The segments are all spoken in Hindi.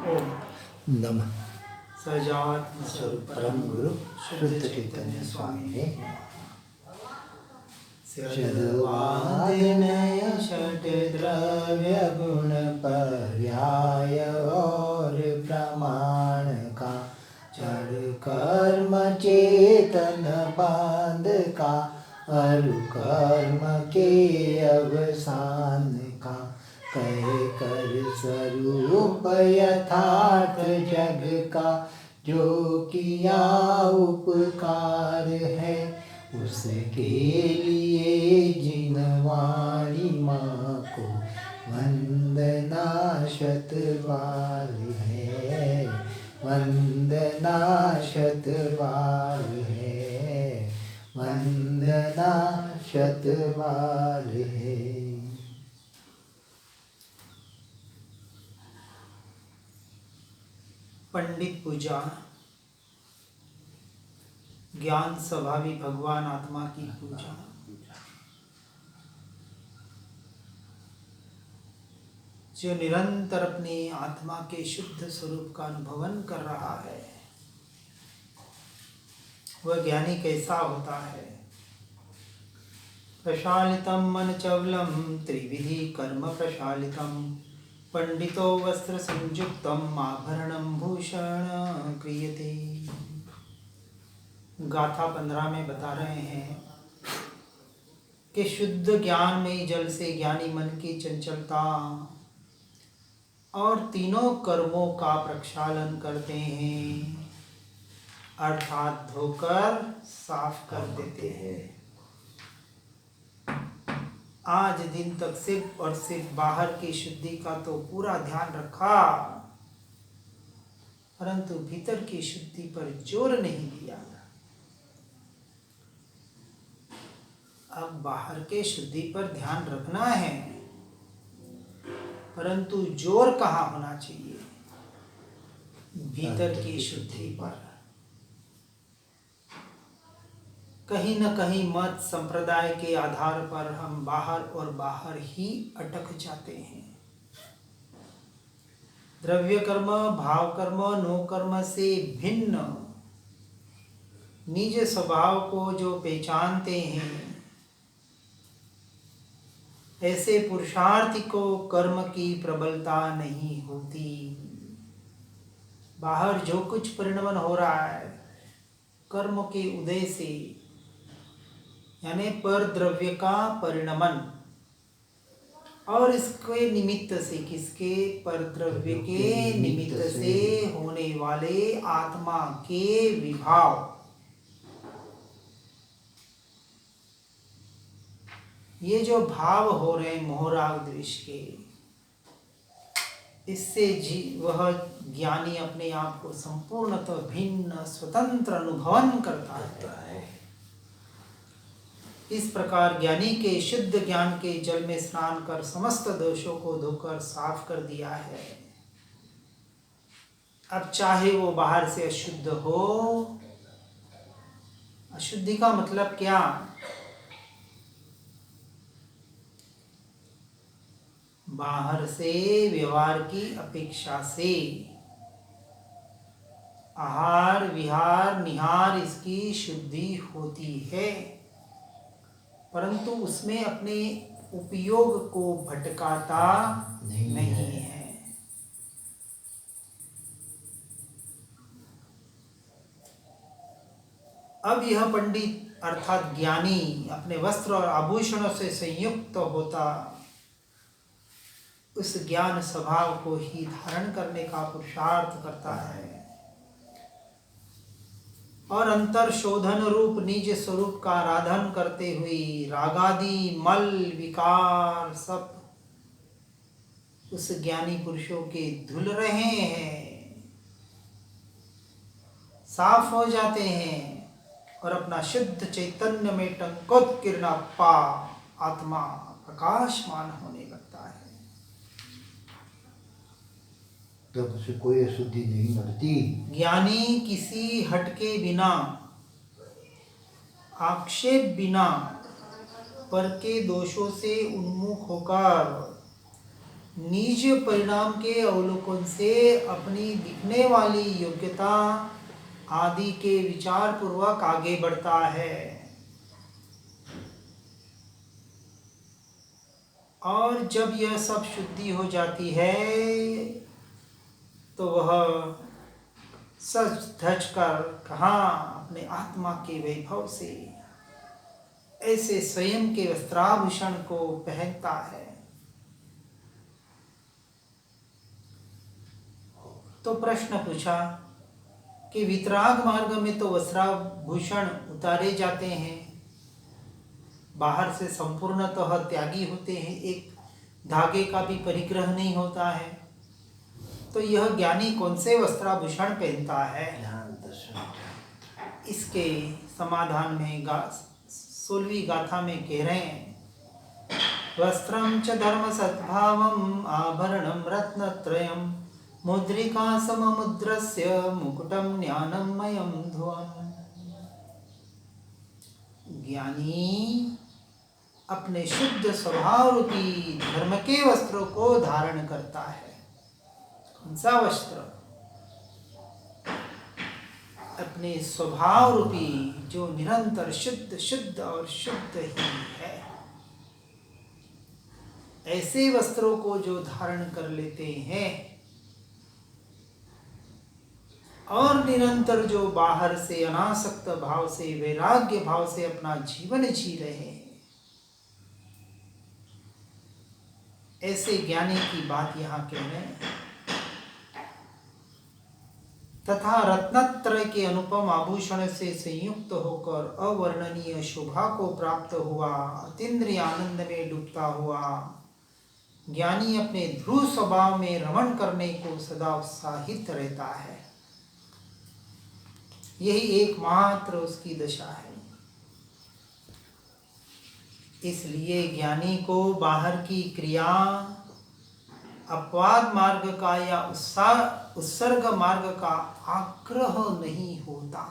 ओम नमः सजात्म स्वरूप परम गुरु शुद्ध चैतन्य स्वामी शतवादिनय षट द्रव्य गुण पर्याय और प्रमाण का जड़ कर्म चेतन बांध का अरु कर्म के अवसान का कहे कर स्वरूप यथार्थ जग का जो किया उपकार है उसके लिए जिनवाणी माँ को वंदना शत बार है, वंदना शत बार है, वंदना शत बार है। पंडित पूजा ज्ञान स्वभावी भगवान आत्मा की पूजा। जो निरंतर अपनी आत्मा के शुद्ध स्वरूप का अनुभवन कर रहा है वह ज्ञानी कैसा होता है? प्रशालितम मन चवलम त्रिविधि कर्म प्रशालितम पंडितो वस्त्र संयुक्तम आभरणम भूषण क्रियते। गाथा 15 में बता रहे हैं कि शुद्ध ज्ञान में जल से ज्ञानी मन की चंचलता और तीनों कर्मों का प्रक्षालन करते हैं, अर्थात धोकर साफ कर देते हैं। आज दिन तक सिर्फ और सिर्फ बाहर की शुद्धि का तो पूरा ध्यान रखा, परंतु भीतर की शुद्धि पर जोर नहीं दिया। अब बाहर के शुद्धि पर ध्यान रखना है, परंतु जोर कहाँ होना चाहिए? भीतर की शुद्धि पर। कहीं न कहीं मत संप्रदाय के आधार पर हम बाहर और बाहर ही अटक जाते हैं। द्रव्य कर्म, भाव कर्म, नो कर्म से भिन्न निज स्वभाव को जो पहचानते हैं, ऐसे पुरुषार्थी को कर्म की प्रबलता नहीं होती। बाहर जो कुछ परिणमन हो रहा है कर्म के उदय से, यानी पर द्रव्य का परिणमन, और इसके निमित्त से, किसके? पर द्रव्य के निमित्त से होने वाले आत्मा के विभाव, ये जो भाव हो रहे हैं मोह राग द्वेष के, इससे वह ज्ञानी अपने आप को संपूर्णतः भिन्न स्वतंत्र अनुभवन करता है। इस प्रकार ज्ञानी के शुद्ध ज्ञान के जल में स्नान कर समस्त दोषों को धोकर साफ कर दिया है। अब चाहे वो बाहर से अशुद्ध हो, अशुद्धि का मतलब क्या? बाहर से व्यवहार की अपेक्षा से आहार विहार निहार इसकी शुद्धि होती है, परंतु उसमें अपने उपयोग को भटकाता नहीं है। अब यह पंडित अर्थात ज्ञानी अपने वस्त्र और आभूषणों से संयुक्त होता उस ज्ञान स्वभाव को ही धारण करने का पुरुषार्थ करता है और अंतर शोधन रूप निज स्वरूप का आराधन करते हुए रागादि मल विकार सब उस ज्ञानी पुरुषों के धुल रहे हैं, साफ हो जाते हैं और अपना शुद्ध चैतन्य में टंकोत्कीर्णप्पा आत्मा प्रकाशमान होने लगता है। तब उसे कोई अशुद्धि नहीं मिलती। ज्ञानी किसी हट के बिना, आक्षेप बिना, पर के दोषों से उन्मुख होकर निज परिणाम के अवलोकन से अपनी दिखने वाली योग्यता आदि के विचार पूर्वक आगे बढ़ता है और जब यह सब शुद्धि हो जाती है तो वह सच धज कर कहाँ अपने आत्मा के वैभव से ऐसे स्वयं के वस्त्राभूषण को पहनता है। तो प्रश्न पूछा कि वितराग मार्ग में तो वस्त्राभूषण उतारे जाते हैं, बाहर से संपूर्णतः त्यागी होते हैं, एक धागे का भी परिग्रह नहीं होता है, तो यह ज्ञानी कौन से वस्त्राभूषण पहनता है? इसके समाधान में 16वीं गाथा में कह रहे हैं, वस्त्रम च धर्म सद्भावम आभरणम रत्नत्रयम मुद्रिका सममुद्रस्य मुकुटम ज्ञानमयम ध्रुवम्। ज्ञानी अपने शुद्ध स्वभाव रूपी धर्म के वस्त्रों को धारण करता है। कौन सा वस्त्र? अपने स्वभाव रूपी जो निरंतर शुद्ध शुद्ध और शुद्ध ही है, ऐसे वस्त्रों को जो धारण कर लेते हैं और निरंतर जो बाहर से अनासक्त भाव से वैराग्य भाव से अपना जीवन जी रहे हैं, ऐसे ज्ञानी की बात यहाँ कह रहे हैं। तथा रत्नत्रय के अनुपम आभूषण से संयुक्त होकर अवर्णनीय शोभा को प्राप्त हुआ, अतीन्द्रिय आनंद में डूबता हुआ ज्ञानी अपने ध्रुव स्वभाव में रमण करने को सदा उत्साहित रहता है। यही एकमात्र उसकी दशा है। इसलिए ज्ञानी को बाहर की क्रिया, अपवाद मार्ग का या उत्सर्ग मार्ग का आग्रह नहीं होता।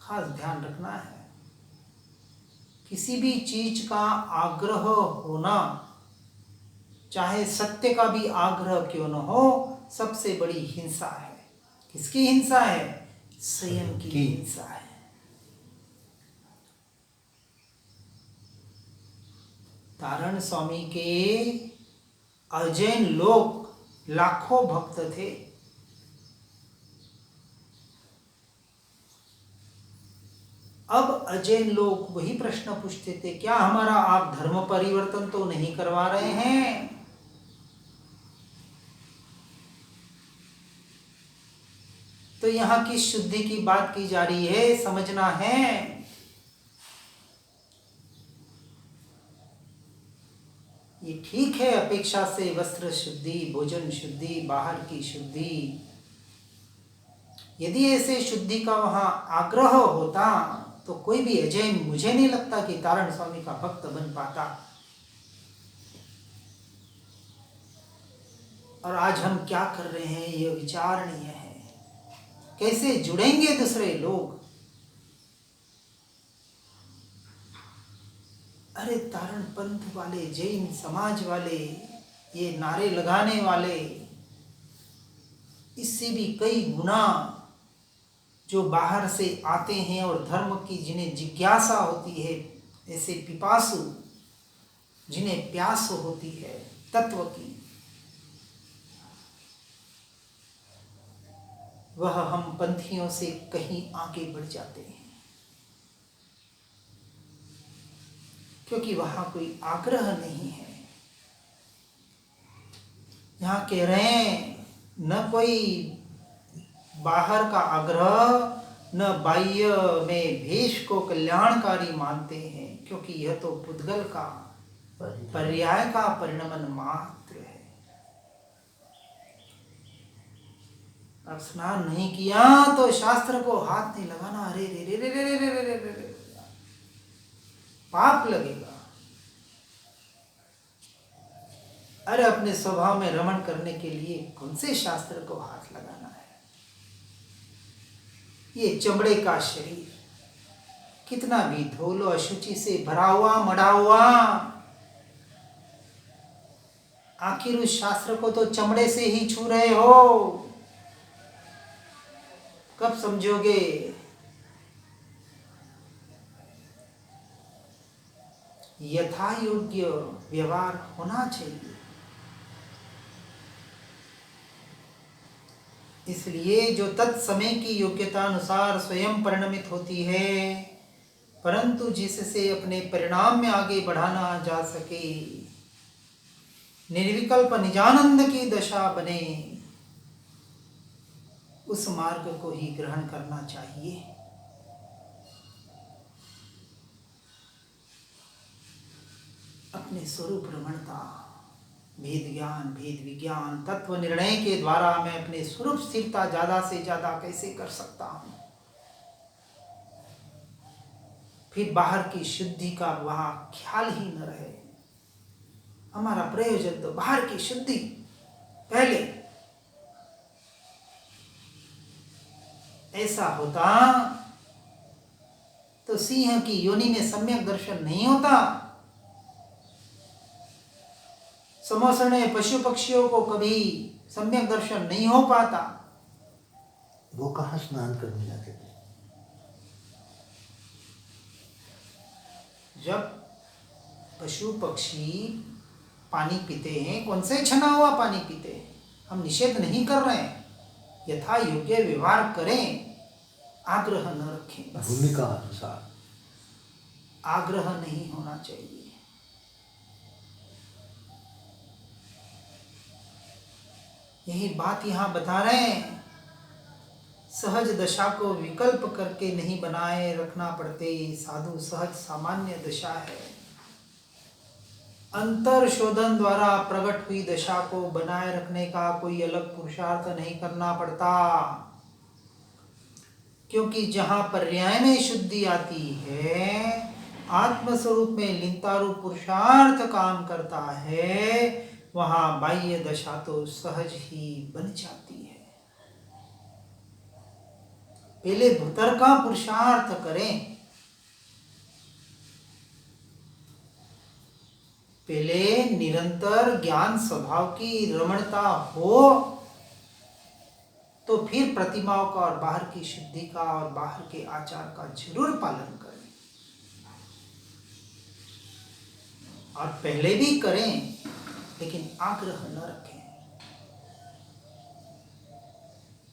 खास ध्यान रखना है, किसी भी चीज का आग्रह होना, चाहे सत्य का भी आग्रह क्यों न हो, सबसे बड़ी हिंसा है। किसकी हिंसा है? स्वयं की हिंसा है। तारण स्वामी के अजैन लोग लाखों भक्त थे। अब अजैन लोग वही प्रश्न पूछते थे, क्या हमारा आप धर्म परिवर्तन तो नहीं करवा रहे हैं? तो यहाँ किस शुद्धि की बात की जा रही है, समझना है। ये ठीक है, अपेक्षा से वस्त्र शुद्धि, भोजन शुद्धि, बाहर की शुद्धि, यदि ऐसे शुद्धि का वहां आग्रह होता तो कोई भी अजैन, मुझे नहीं लगता कि तारण स्वामी का भक्त बन पाता। और आज हम क्या कर रहे हैं, यह विचारणीय है। कैसे जुड़ेंगे दूसरे लोग? अरे तारण पंथ वाले, जैन समाज वाले, ये नारे लगाने वाले, इससे भी कई गुना जो बाहर से आते हैं और धर्म की जिन्हें जिज्ञासा होती है, ऐसे पिपासु जिन्हें प्यास होती है तत्व की, वह हम पंथियों से कहीं आगे बढ़ जाते हैं, क्योंकि वहां कोई आग्रह नहीं है। यहाँ कह रहे हैं, न कोई बाहर का आग्रह, न बाह्य में भेष को कल्याणकारी मानते हैं, क्योंकि यह तो पुद्गल का पर्याय का परिणमन मात्र है। अब स्नान नहीं किया तो शास्त्र को हाथ नहीं लगाना, अरे रे रे रे रे रे रे रे रे रे, पाप लगेगा। अरे अपने स्वभाव में रमण करने के लिए कौन से शास्त्र को हाथ लगाना है? ये चमड़े का शरीर कितना भी धो लो, अशुचि से भरा हुआ, मढ़ा हुआ, आखिर उस शास्त्र को तो चमड़े से ही छू रहे हो, कब समझोगे? यथा योग्य व्यवहार होना चाहिए। इसलिए जो तत्समय की योग्यता अनुसार स्वयं परिणमित होती है, परंतु जिससे अपने परिणाम में आगे बढ़ाना जा सके, निर्विकल्प निजानंद की दशा बने, उस मार्ग को ही ग्रहण करना चाहिए। अपने स्वरूप रमणता, भेद ज्ञान, भेद विज्ञान, तत्व निर्णय के द्वारा मैं अपने स्वरूप स्थिरता ज्यादा से ज्यादा कैसे कर सकता हूं? फिर बाहर की शुद्धि का वहां ख्याल ही न रहे। हमारा प्रयोजन तो बाहर की शुद्धि पहले। ऐसा होता तो सिंह की योनि में सम्यक दर्शन नहीं होता, समोसणे पशु पक्षियों को कभी सम्यक दर्शन नहीं हो पाता। वो कहाँ स्नान करने जाते थे? जब पशु पक्षी पानी पीते हैं, कौन से छना हुआ पानी पीते हैं, हम निषेध नहीं कर रहे हैं, यथा योग्य व्यवहार करें, आग्रह न रखें। बस भूमिका अनुसार आग्रह नहीं होना चाहिए। यही बात यहाँ बता रहे हैं। सहज दशा को विकल्प करके नहीं बनाए रखना पड़ते, साधु सहज सामान्य दशा है। अंतर शोधन द्वारा प्रकट हुई दशा को बनाए रखने का कोई अलग पुरुषार्थ नहीं करना पड़ता, क्योंकि जहां पर्याय में शुद्धि आती है, आत्मस्वरूप में लीनता रूप पुरुषार्थ काम करता है, वहां बाह्य दशा तो सहज ही बन जाती है। पहले भीतर का पुरुषार्थ करें, पहले निरंतर ज्ञान स्वभाव की रमणता हो, तो फिर प्रतिमाओं का और बाहर की शुद्धि का और बाहर के आचार का जरूर पालन करें। और पहले भी करें, लेकिन आग्रह न रखें।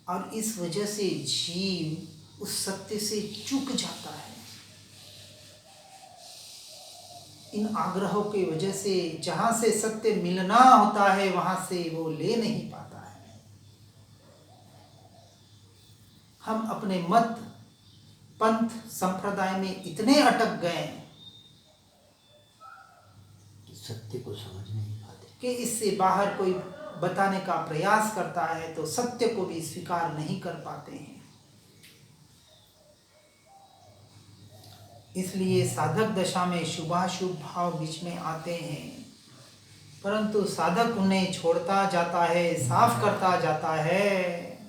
और इस वजह से जीव उस सत्य से चूक जाता है। इन आग्रहों की वजह से जहां से सत्य मिलना होता है, वहां से वो ले नहीं पाता है। हम अपने मत, पंथ, संप्रदाय में इतने अटक गए सत्य को समझ नहीं पाते कि इससे बाहर कोई बताने का प्रयास करता है तो सत्य को भी स्वीकार नहीं कर पाते हैं। इसलिए साधक दशा में शुभाशुभ भाव बीच में आते हैं, परंतु साधक उन्हें छोड़ता जाता है, साफ करता जाता है।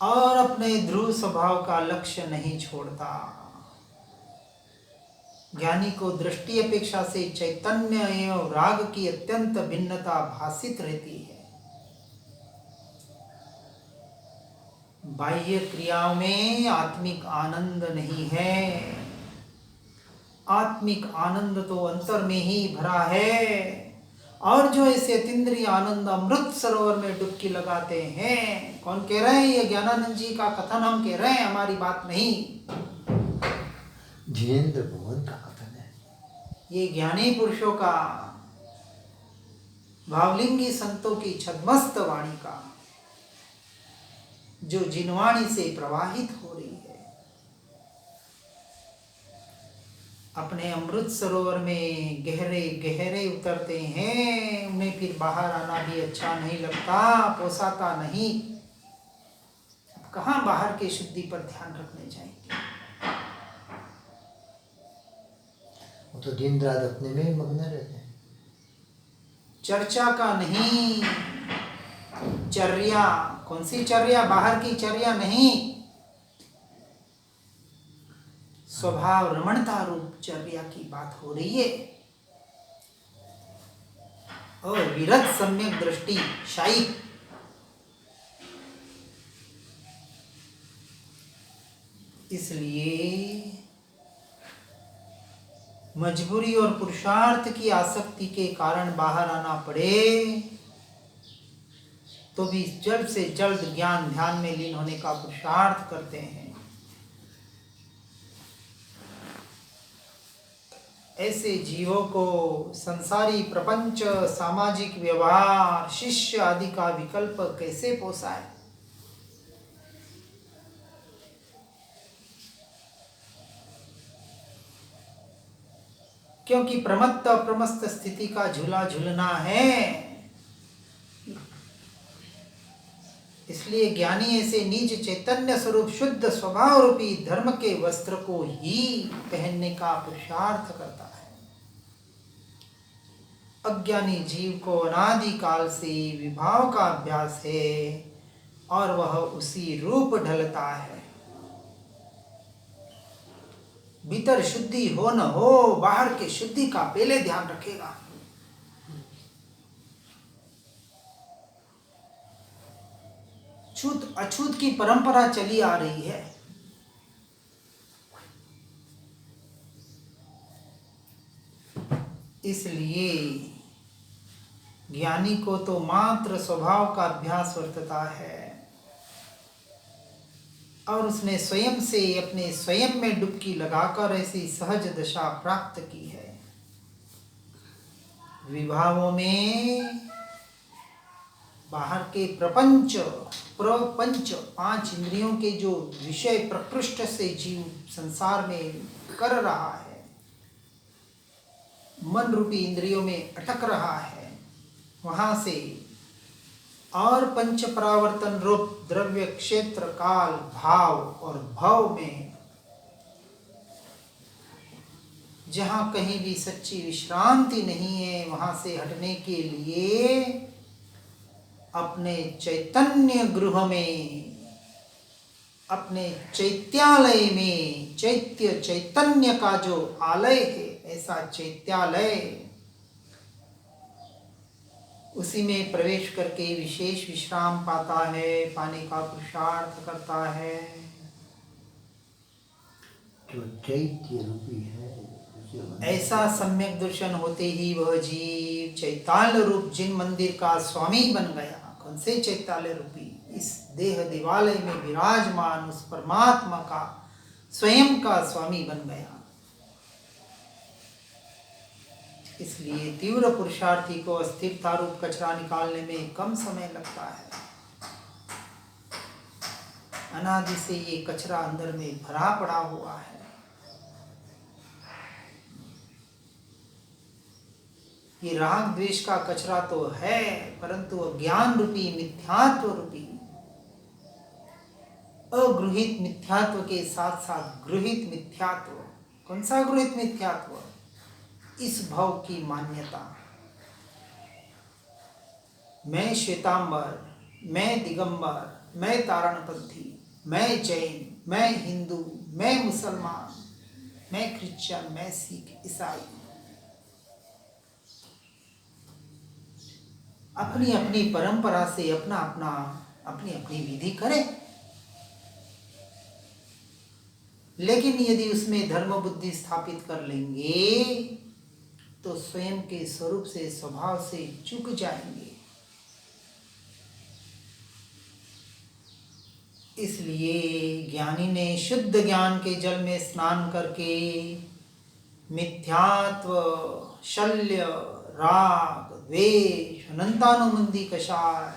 और अपने ध्रुव स्वभाव का लक्ष्य नहीं छोड़ता। ज्ञानी को दृष्टि अपेक्षा से चैतन्य एवं राग की अत्यंत भिन्नता भासित रहती है। बाह्य क्रियाओं में आत्मिक आनंद नहीं है। आत्मिक आनंद तो अंतर में ही भरा है। और जो ऐसे अतीन्द्रिय आनंद अमृत सरोवर में डुबकी लगाते हैं, कौन कह रहे हैं? ये ज्ञानानंद जी का कथन हम कह रहे हैं, हमारी बात नहीं। जिनेंद्र भुवन का कथन है। ये ज्ञानी पुरुषों का, भावलिंगी संतों की छद्मस्त वाणी का, जो जिनवाणी से प्रवाहित हो रही है। अपने अमृत सरोवर में गहरे गहरे उतरते हैं, उन्हें फिर बाहर आना भी अच्छा नहीं लगता, पोसाता नहीं। अब कहाँ बाहर के शुद्धि पर ध्यान रखने जाएंगे? वो तो दिन रात अपने में ही मग्न रहते हैं। चर्चा का नहीं, चर्या। कौन सी चर्या? बाहर की चर्या नहीं। स्वभाव रमणता रूप चर्या की बात हो रही है। और विरत सम्यक दृष्टि शाही, इसलिए मजबूरी और पुरुषार्थ की आसक्ति के कारण बाहर आना पड़े तो भी जल्द से जल्द ज्ञान ध्यान में लीन होने का पुरुषार्थ करते हैं। ऐसे जीवों को संसारी प्रपंच, सामाजिक व्यवहार, शिष्य आदि का विकल्प कैसे पोसाए? क्योंकि प्रमत्त अप्रमस्त स्थिति का झूला झूलना है। इसलिए ज्ञानी ऐसे निज चैतन्य स्वरूप शुद्ध स्वभाव रूपी धर्म के वस्त्र को ही पहनने का पुरुषार्थ करता है। अज्ञानी जीव को अनादि काल से विभाव का अभ्यास है और वह उसी रूप ढलता है। भीतर शुद्धि हो न हो, बाहर के शुद्धि का पहले ध्यान रखेगा। छूत अछूत की परंपरा चली आ रही है। इसलिए ज्ञानी को तो मात्र स्वभाव का अभ्यास वर्तता है और उसने स्वयं से अपने स्वयं में डुबकी लगाकर ऐसी सहज दशा प्राप्त की है। विभावों में बाहर के प्रपंच 5 इंद्रियों के जो विषय प्रकृष्ट से जीव संसार में कर रहा है, मन रूपी इंद्रियों में अटक रहा है, वहां से और पंच परावर्तन रूप द्रव्य, क्षेत्र, काल, भाव और भव में जहां कहीं भी सच्ची विश्रांति नहीं है, वहां से हटने के लिए अपने चैतन्य गृह में, अपने चैत्यालय में, चैतन्य का जो आलय है, ऐसा चैत्यालय, उसी में प्रवेश करके विशेष विश्राम पाता है, पाने का पुरुषार्थ करता है। जो चैत्य रूपी है, ऐसा सम्यक दर्शन होते ही वह जीव चैताल्य रूप जिन मंदिर का स्वामी बन गया। कौन से चैताल्य रूपी? इस देह देवालय में विराजमान उस परमात्मा का स्वयं का स्वामी बन गया। इसलिए तीव्र पुरुषार्थी को अस्थिरता रूप कचरा निकालने में कम समय लगता है। अनादि से ये कचरा अंदर में भरा पड़ा हुआ है। ये राग द्वेष का कचरा तो है, परंतु अज्ञान रूपी, मिथ्यात्व रूपी, अगृहित मिथ्यात्व के साथ साथ गृहित मिथ्यात्व। कौन सा गृहित मिथ्यात्व? इस भाव की मान्यता, मैं श्वेतांबर, मैं दिगंबर, मैं तारणपंथी, मैं जैन, मैं हिंदू, मैं मुसलमान, मैं क्रिश्चियन, मैं सिख, ईसाई। अपनी अपनी परंपरा से अपनी अपनी विधि करें, लेकिन यदि उसमें धर्म बुद्धि स्थापित कर लेंगे तो स्वयं के स्वरूप से, स्वभाव से चूक जाएंगे। इसलिए ज्ञानी ने शुद्ध ज्ञान के जल में स्नान करके मिथ्यात्व, शल्य, राग, द्वेष, अनंतानुबंधी कषाय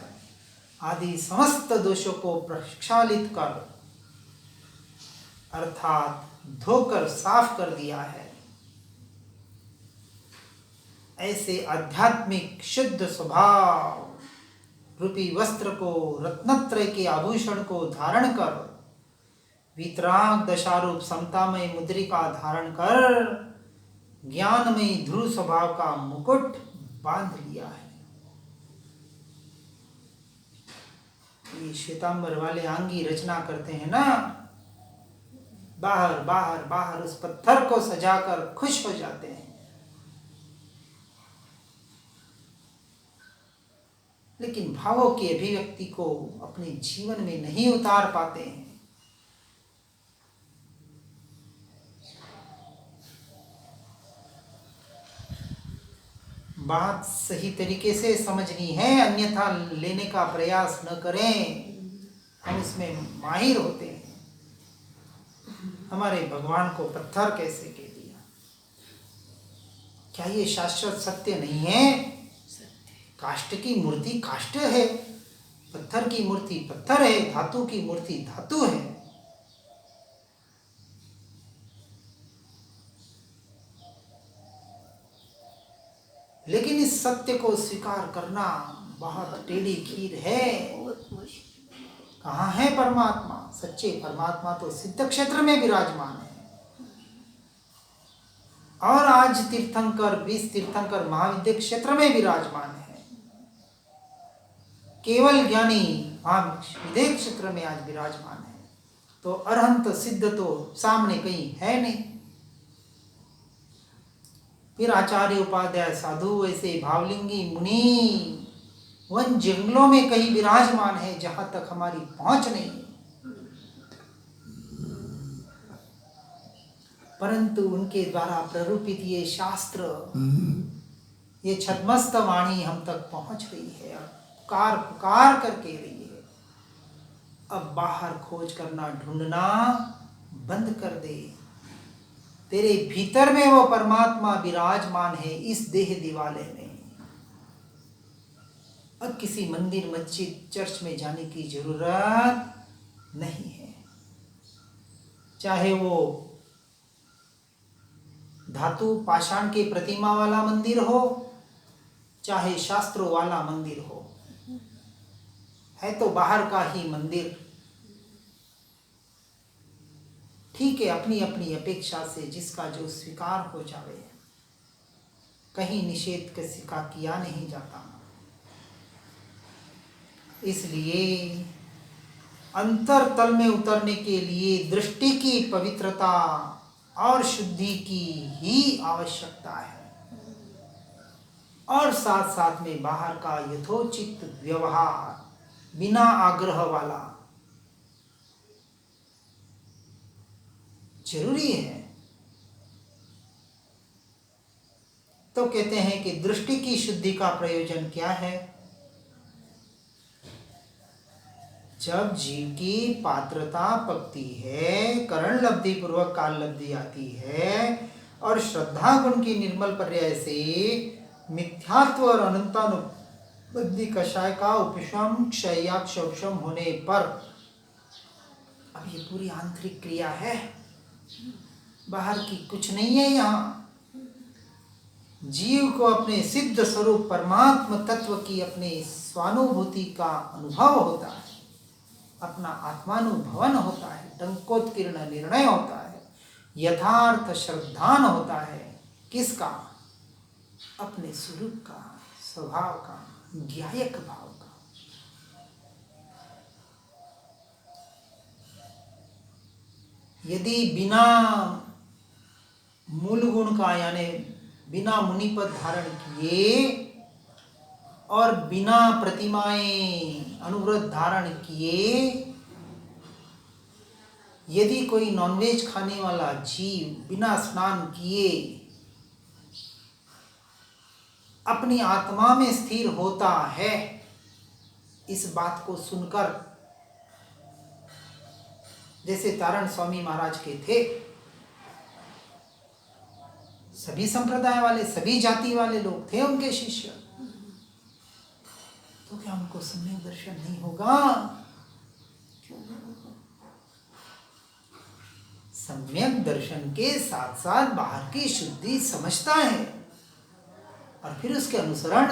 आदि समस्त दोषों को प्रक्षालित कर, अर्थात धोकर साफ कर दिया है। ऐसे आध्यात्मिक शुद्ध स्वभाव रूपी वस्त्र को, रत्नत्रय के आभूषण को धारण कर, वितराग दशारूप समतामय मुद्रिका धारण कर, ज्ञानमयी ध्रुव स्वभाव का मुकुट बांध लिया है। ये श्वेतांबर वाले आंगी रचना करते हैं ना, बाहर बाहर बाहर उस पत्थर को सजाकर खुश हो जाते हैं, लेकिन भावों की अभिव्यक्ति को अपने जीवन में नहीं उतार पाते हैं। बात सही तरीके से समझनी है, अन्यथा लेने का प्रयास न करें। हम इसमें माहिर होते हैं। हमारे भगवान को पत्थर कैसे कह दिया? क्या ये शाश्वत सत्य नहीं है? काष्ठ की मूर्ति काष्ठ है, पत्थर की मूर्ति पत्थर है, धातु की मूर्ति धातु है। लेकिन इस सत्य को स्वीकार करना बहुत टेढ़ी खीर है। कहाँ है परमात्मा? सच्चे परमात्मा तो सिद्ध क्षेत्र में विराजमान है। और आज तीर्थंकर 20 तीर्थंकर महाविद्य क्षेत्र में विराजमान है। केवल ज्ञानी महाविद्य क्षेत्र में आज विराजमान है। तो अरहंत सिद्ध तो सामने कहीं है नहीं। फिर आचार्य उपाध्याय साधु ऐसे भावलिंगी मुनि वन जंगलों में कहीं विराजमान है, जहां तक हमारी पहुंच नहीं है। परंतु उनके द्वारा प्ररूपित ये शास्त्र, ये छद्मस्त वाणी हम तक पहुंच रही है, पुकार पुकार कर कह रही है। अब बाहर खोज करना, ढूंढना बंद कर दे। तेरे भीतर में वो परमात्मा विराजमान है, इस देह दिवाले में। अब किसी मंदिर, मस्जिद, चर्च में जाने की जरूरत नहीं है। चाहे वो धातु पाषाण के प्रतिमा वाला मंदिर हो, चाहे शास्त्रों वाला मंदिर हो, है तो बाहर का ही मंदिर। ठीक है, अपनी अपनी अपेक्षा से जिसका जो स्वीकार हो जावे, कहीं निषेध किसी का किया नहीं जाता। इसलिए अंतर तल में उतरने के लिए दृष्टि की पवित्रता और शुद्धि की ही आवश्यकता है, और साथ साथ में बाहर का यथोचित व्यवहार बिना आग्रह वाला जरूरी है। तो कहते हैं कि दृष्टि की शुद्धि का प्रयोजन क्या है? जब जीव की पात्रता पकती है, करण लब्धि पूर्वक काल लब्धि आती है, और श्रद्धा गुण की निर्मल पर्याय से मिथ्यात्व और अनंतानुबद्धि कषाय का उपशम क्षया क्षोक्षम होने पर, अब ये पूरी आंतरिक क्रिया है, बाहर की कुछ नहीं है। यहाँ जीव को अपने सिद्ध स्वरूप परमात्म तत्व की अपने स्वानुभूति का अनुभव होता है, अपना आत्मानुभवन होता है, टंकोत्कीर्ण निर्णय होता है, यथार्थ श्रद्धान होता है। किसका? अपने स्वरूप का, स्वभाव का, ज्ञायक भाव का। यदि बिना मूल गुण का, यानी बिना मुनिपद धारण किए और बिना प्रतिमाएं अनुव्रत धारण किए, यदि कोई नॉनवेज खाने वाला जीव बिना स्नान किए अपनी आत्मा में स्थिर होता है, इस बात को सुनकर, जैसे तारण स्वामी महाराज के थे, सभी संप्रदाय वाले, सभी जाति वाले लोग थे उनके शिष्य, तो क्या उनको सम्यक दर्शन नहीं होगा? सम्यक दर्शन के साथ साथ बाहर की शुद्धि समझता है और फिर उसके अनुसरण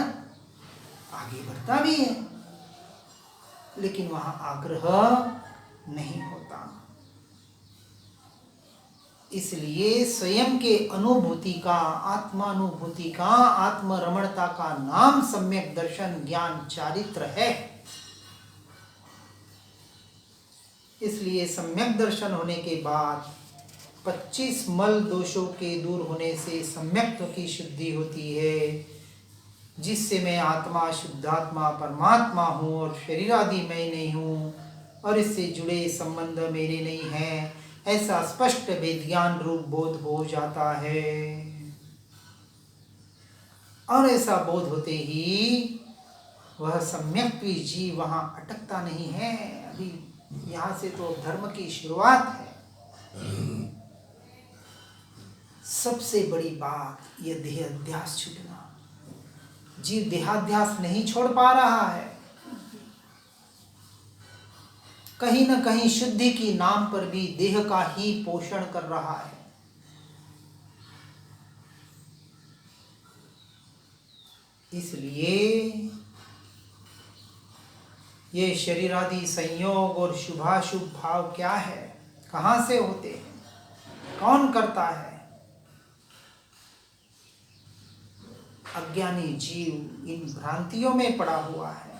आगे बढ़ता भी है, लेकिन वहां आग्रह नहीं होता। इसलिए स्वयं के अनुभूति का, आत्मानुभूति का, आत्मरमणता का नाम सम्यक दर्शन ज्ञान चारित्र है। इसलिए सम्यक दर्शन होने के बाद 25 मल दोषों के दूर होने से सम्यक्त्व की शुद्धि होती है, जिससे मैं आत्मा, शुद्धात्मा, परमात्मा हूँ और शरीर आदि मैं नहीं हूँ और इससे जुड़े संबंध मेरे नहीं हैं, ऐसा स्पष्ट वेद्ज्ञान रूप बोध हो जाता है। और ऐसा बोध होते ही वह सम्यक जीव वहाँ अटकता नहीं है। अभी यहाँ से तो धर्म की शुरुआत है। सबसे बड़ी बात यह देहाध्यास छूटना। जीव देहाध्यास नहीं छोड़ पा रहा है, कहीं न कहीं शुद्धि की नाम पर भी देह का ही पोषण कर रहा है। इसलिए ये शरीर आदि संयोग और शुभाशुभ भाव क्या है, कहाँ से होते हैं, कौन करता है? अज्ञानी जीव इन भ्रांतियों में पड़ा हुआ है।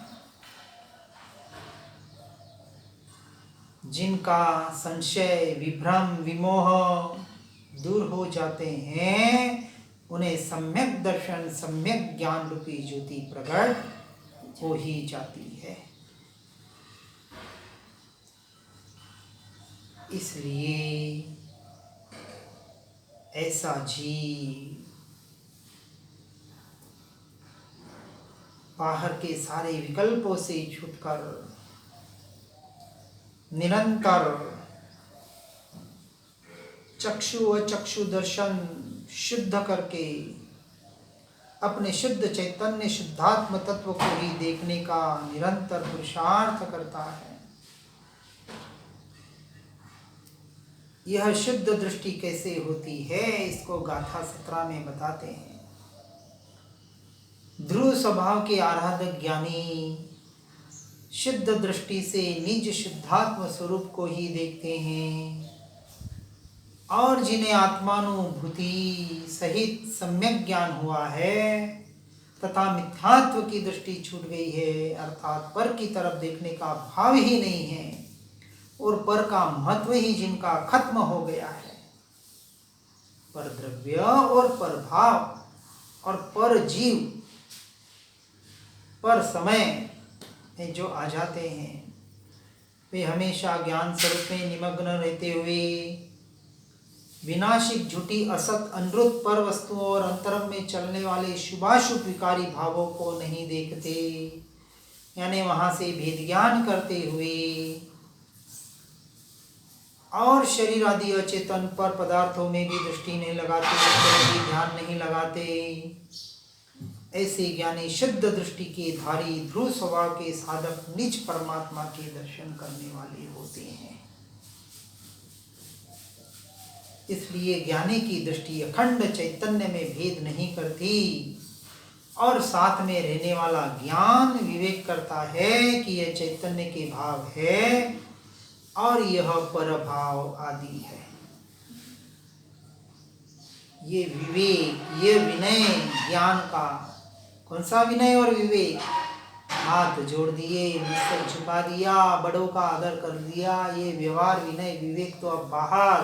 जिनका संशय, विभ्रम, विमोह दूर हो जाते हैं, उन्हें सम्यक दर्शन, सम्यक ज्ञान रूपी ज्योति प्रकट हो ही जाती है। इसलिए ऐसा जीव बाहर के सारे विकल्पों से छूटकर निरंतर चक्षु अचक्षु दर्शन शुद्ध करके अपने शुद्ध चैतन्य शुद्धात्म तत्व को ही देखने का निरंतर पुरुषार्थ करता है। यह शुद्ध दृष्टि कैसे होती है, इसको गाथा 17 में बताते हैं। ध्रुव स्वभाव के आराधक ज्ञानी शुद्ध दृष्टि से निज शुद्धात्म स्वरूप को ही देखते हैं और जिन्हें आत्मानुभूति सहित सम्यक ज्ञान हुआ है तथा मिथ्यात्व की दृष्टि छूट गई है, अर्थात पर की तरफ देखने का भाव ही नहीं है और पर का महत्व ही जिनका खत्म हो गया है। पर द्रव्य और पर भाव और पर जीव, पर समय में जो आ जाते हैं, वे हमेशा ज्ञान स्वरूप में निमग्न रहते हुए विनाशिक, झूठी, असत, अनृत पर वस्तुओं और अंतरंग में चलने वाले शुभाशुभ विकारी भावों को नहीं देखते, यानी वहां से भेद ज्ञान करते हुए और शरीर आदि अचेतन पर पदार्थों में भी दृष्टि नहीं लगाते, भी ध्यान नहीं लगाते। ऐसे ज्ञानी शुद्ध दृष्टि के धारी, ध्रुव स्वभाव के साधक निज परमात्मा के दर्शन करने वाले होते हैं। इसलिए ज्ञानी की दृष्टि अखंड चैतन्य में भेद नहीं करती और साथ में रहने वाला ज्ञान विवेक करता है कि यह चैतन्य के भाव है और यह पर भाव आदि है। ये विवेक, ये विनय ज्ञान का, कौन सा विनय और विवेक? हाथ जोड़ दिए, मस्तक झुका दिया, बड़ों का आदर कर दिया, ये व्यवहार विनय विवेक तो अब बाहर।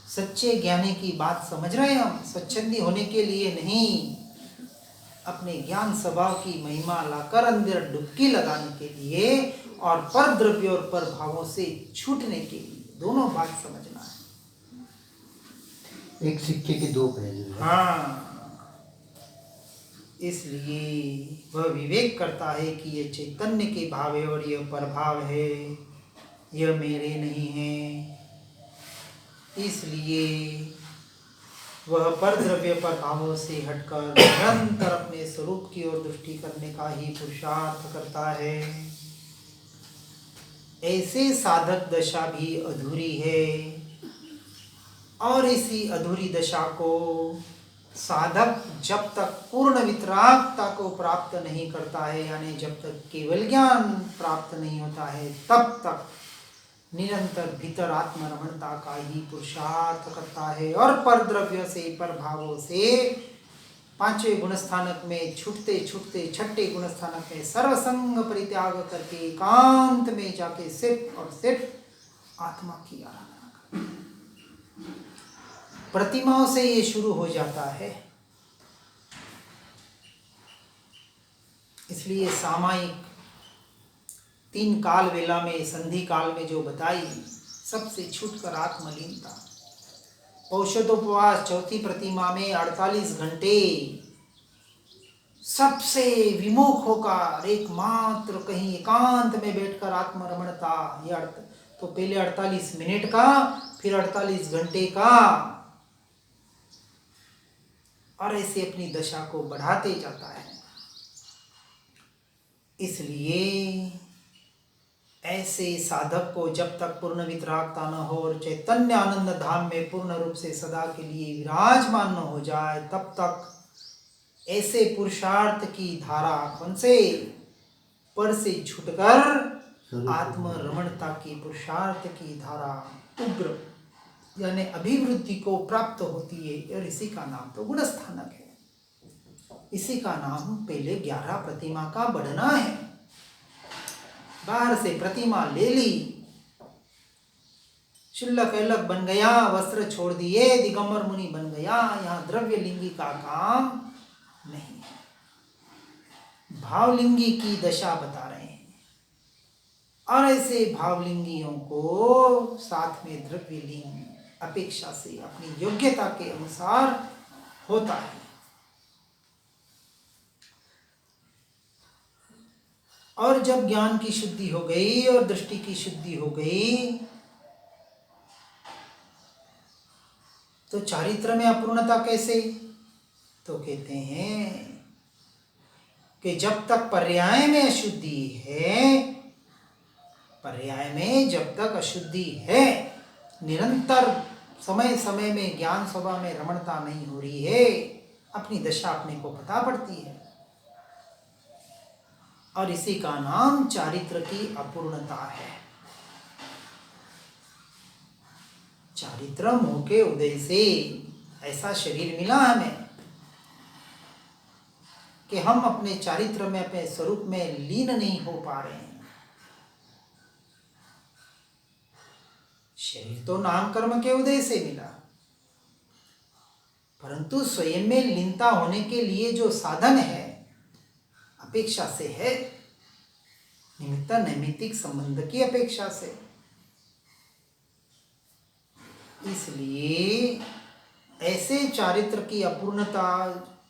सच्चे ज्ञानी की बात समझ रहे हैं हम, स्वच्छंदी होने के लिए नहीं, अपने ज्ञान स्वभाव की महिमा लाकर अंदर डुबकी लगाने के लिए और पर द्रव्य और पर भावों से छूटने के लिए, दोनों बात समझना है। एक सिक्के के दो पहलू। हाँ, इसलिए वह विवेक करता है कि यह चैतन्य के भाव है और यह परभाव है, यह मेरे नहीं है। इसलिए वह पर द्रव्य पर भावों से हटकर निरंतर अपने स्वरूप की ओर दृष्टि करने का ही पुरुषार्थ करता है। ऐसे साधक दशा भी अधूरी है और इसी अधूरी दशा को साधक जब तक पूर्ण वितरागता को प्राप्त नहीं करता है, यानी जब तक केवल ज्ञान प्राप्त नहीं होता है, तब तक निरंतर भीतर आत्मरमणता का ही पुरुषार्थ करता है और पर द्रव्य से, पर भावों से पांचवें गुणस्थानक में छूटते छूटते छठे गुणस्थानक में सर्वसंग परित्याग करके एकांत में जाके सिर्फ और सिर्फ आत्मा की आराधना प्रतिमाओं से ये शुरू हो जाता है। इसलिए सामायिक 3 काल वेला में, संधि काल में जो बताई, सबसे छूटकर आत्मलीनता। औषधोपवास चौथी प्रतिमा में 48 घंटे सबसे विमुख होकर एकमात्र कहीं एकांत में बैठकर आत्मरमणता। ये अर्थ तो पहले 48 मिनट का, फिर 48 घंटे का, और ऐसे अपनी दशा को बढ़ाते जाता है। इसलिए ऐसे साधक को जब तक पूर्ण वितरागता न हो और चैतन्य आनंद धाम में पूर्ण रूप से सदा के लिए विराजमान न हो जाए, तब तक ऐसे पुरुषार्थ की धारा कौन से पर से छूटकर आत्मरमणता की पुरुषार्थ की धारा उग्र यानी अभिवृद्धि को प्राप्त होती है। और इसी का नाम तो गुणस्थानक है। इसी का नाम पहले 11 प्रतिमा का बढ़ना है। बाहर से प्रतिमा ले ली, शुल्लक अलग बन गया, वस्त्र छोड़ दिए, दिगंबर मुनि बन गया। यहाँ द्रव्य लिंगी का काम नहीं है, भावलिंगी की दशा बता रहे हैं। और ऐसे भावलिंगियों को साथ में द्रव्य लिंग अपेक्षा से अपनी योग्यता के अनुसार होता है। और जब ज्ञान की शुद्धि हो गई और दृष्टि की शुद्धि हो गई, तो चारित्र में अपूर्णता कैसे? तो कहते हैं कि जब तक पर्याय में अशुद्धि है, पर्याय में जब तक अशुद्धि है, निरंतर समय समय में ज्ञान सभा में रमणता नहीं हो रही है, अपनी दशा अपने को पता पड़ती है। और इसी का नाम चारित्र की अपूर्णता है। चारित्र मोह के उदय से ऐसा शरीर मिला हमें कि हम अपने चारित्र में, अपने स्वरूप में लीन नहीं हो पा रहे हैं। शरीर तो नाम कर्म के उदय से मिला, परंतु स्वयं में लीनता होने के लिए जो साधन है अपेक्षा से है, निमित्त नैमित्तिक संबंध की अपेक्षा से। इसलिए ऐसे चारित्र की अपूर्णता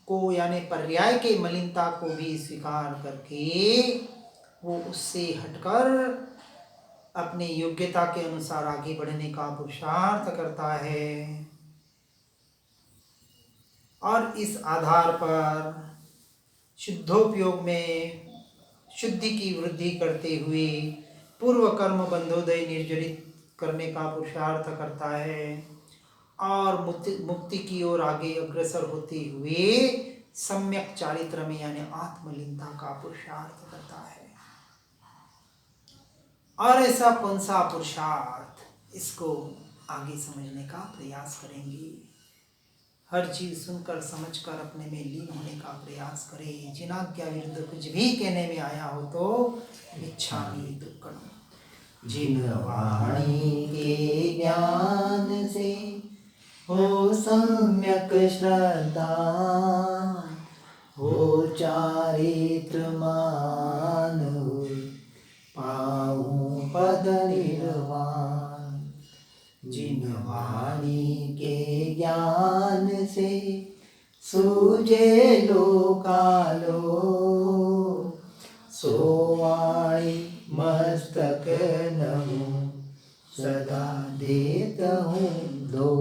को यानी पर्याय के मलिनता को भी स्वीकार करके वो उससे हटकर अपने योग्यता के अनुसार आगे बढ़ने का पुरुषार्थ करता है। और इस आधार पर शुद्धोपयोग में शुद्धि की वृद्धि करते हुए पूर्व कर्म बंधोदय निर्जरित करने का पुरुषार्थ करता है और मुक्ति की ओर आगे अग्रसर होते हुए सम्यक चारित्र में यानी आत्मलीनता का पुरुषार्थ करता है। और ऐसा कौन सा पुरुषार्थ, इसको आगे समझने का प्रयास करेंगे। हर चीज सुनकर समझकर अपने में लीन होने का प्रयास करें। जिनाज्ञा विरुद्ध कुछ भी कहने में आया हो तो इच्छामि दुक्कड़म। जिन वाणी के ज्ञान से हो सम्यक श्रद्धा, हो चारित्र मान, पाऊं पद निर्वाण। जिन वाणी के ज्ञान से सूझे लोकालो, सो वाणी मस्तक नमो सदा देता हूँ दो।